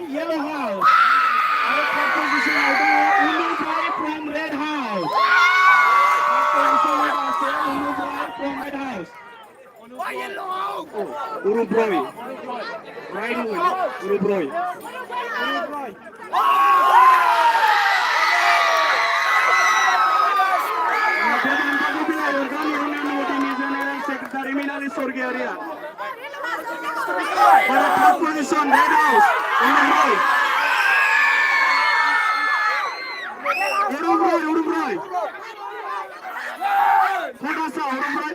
yellow house. Our third position out Ulu boy from red house. Third position out Ulu boy from red house. Urubroi. Right away. Urubroi. Rimina Sorgaria. Position red house. Urubroi. Kodasa Urubroi.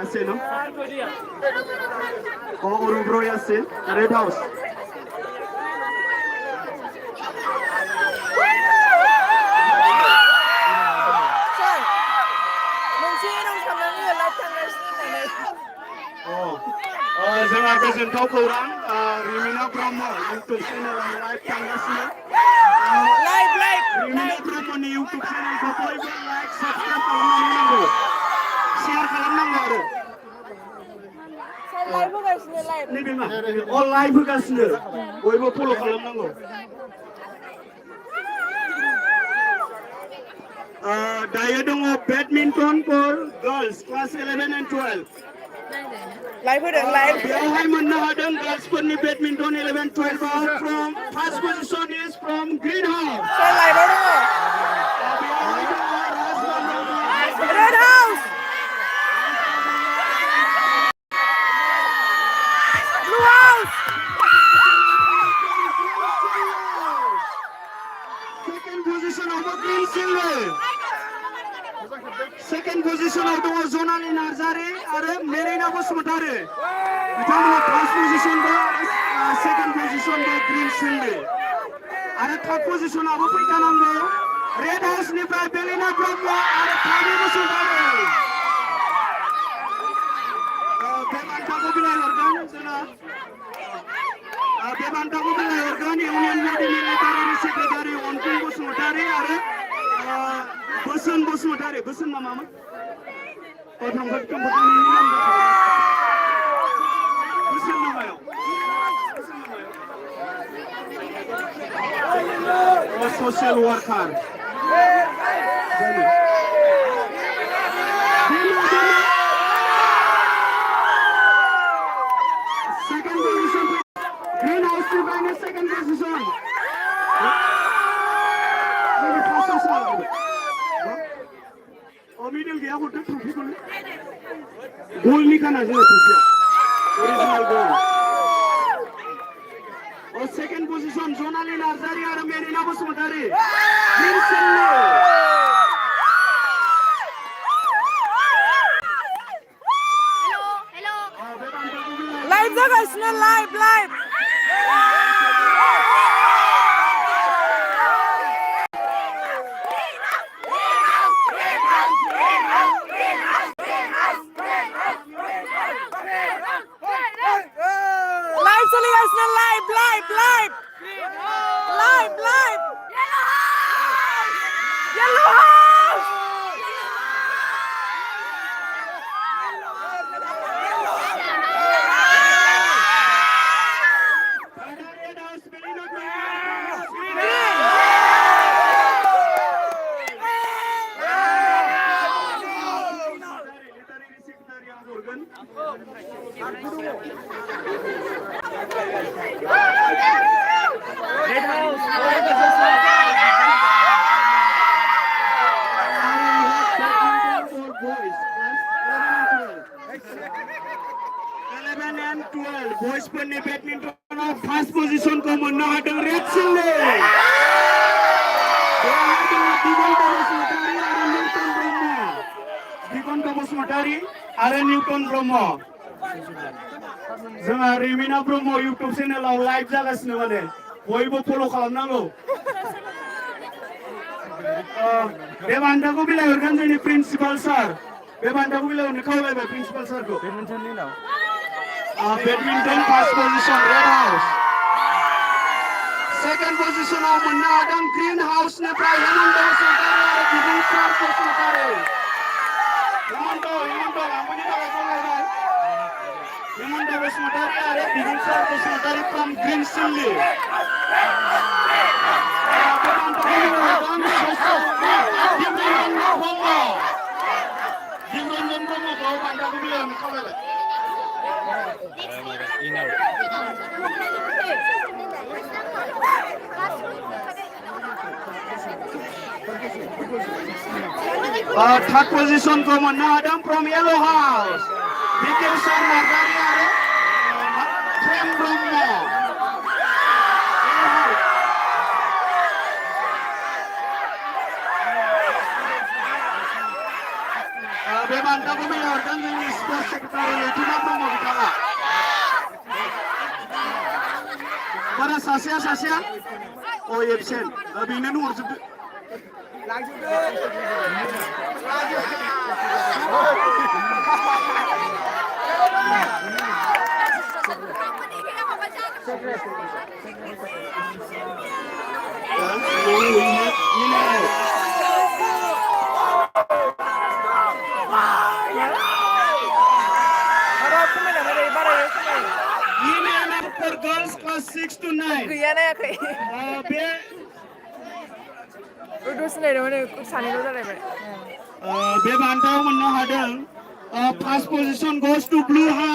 আছে no? Urubroi আছে red house. जोंहा गोजोनथाव खौरां रिमिना ब्रह्म YouTube चेनेलाव live थांगासिनो रिमिना ब्रह्मनि YouTube चेनेलखौ बयबो like subscribe खालामनानै नांगौ शेयार खालामनांगौ आरो लाइभ होगासिनो नैबे मा लाइभ होगासिनो बयबो फल' खालामनांगौ दायो दङ badminton for girls class 11 and 12 live होदों लाइव बेवहाय मोननो हादों गर्ल्सफोरनि बेडमिन्टन 11 12 आव from first position is from green house लाइभआव दङ red house blue house second पोजिशनाव ग्रीन सिल्वर सेकेन्ड पोजिशनाव दङ जनाली नार्जारी आरो मेरिना बसुमतारी बिथांमोना फार्स्ट पोजिशन बा सेकेन्ड पोजिशन बा ग्रीन सिल्वर आरो थार्ड पोजिशनावबो फैखानांगौ रेड हाउसनिफ्राय बेलिना ब्रह्म आरो थानि बसुमतारी बे बान्थाखौ बिलाइहरगोन जोंना बे बान्थाखौ बिलाइहरगोन इउनियन बडिनि लिटारेरि सेक्रेटारि अनकुल बसुमतारी आरो बोसोन बसुमतारी बोसोन नामामोन बोसोन नामायाव social worker second position green हाउसनिफ्रायनो सेकेन्ड पोजिशन मिडिल गया हरदो ट्रफिखौनो गलनि खाना जोङो ट्रफिया अरिजिनाल गल सेकेन्ड पोजिशन जनाली नार्जारी आरो Merina Basumatary green silver live जागासिनो लाइभ boys पनि ब्याडमिन्टनमा फर्स्ट पोजिसनको मोन्नो हादों रेड सिल्वर दिगन्त बसुमतारी आरो निउटन ब्रह्म जोंहा रिमिना ब्रह्म इउटुब चेनेलाव लाइभ जागासिनो माने बयबो फल' खालामनांगौ बे बान्थाखौ बिलाइहरगोन जोंनि प्रिन्सिपाल सार बे बान्थाखौ बिलाइहरनो खावलायबाय प्रिन्सिपाल सारखौ बेडमिन्टननि नाव badminton first position red house second position मोन्नो हादों ग्रीन हाउसनिफ्राय हेमन्त बसुमतारी आरो बिबुंसार बसुमतारी बसुमतारी आरो बिदिन्थि बसुमतारी from Green Sunday। बे बान्थाखौ दिब्रन्जन ब्रह्मखौ बान्थाखौ बिलाइनो खावलायबाय। Third position को मोननो हादों from Yellow House बिकेशर नार्जारि आरो प्रेम ब्रह्म। बे बान्थाखौ बिलाइहरदों जोंनि स्पर्ट्स सेक्रेटारि रिमिना ब्रह्म बिथाङा। बारा सासेया absent बेनोनो हरजोबदो। For girls class 6 to 9 गैया नायाखै दसे नायदोंमोन सानैल' जालायबाय बे बान्थायाव मोननो हादों first position goes to Blue House।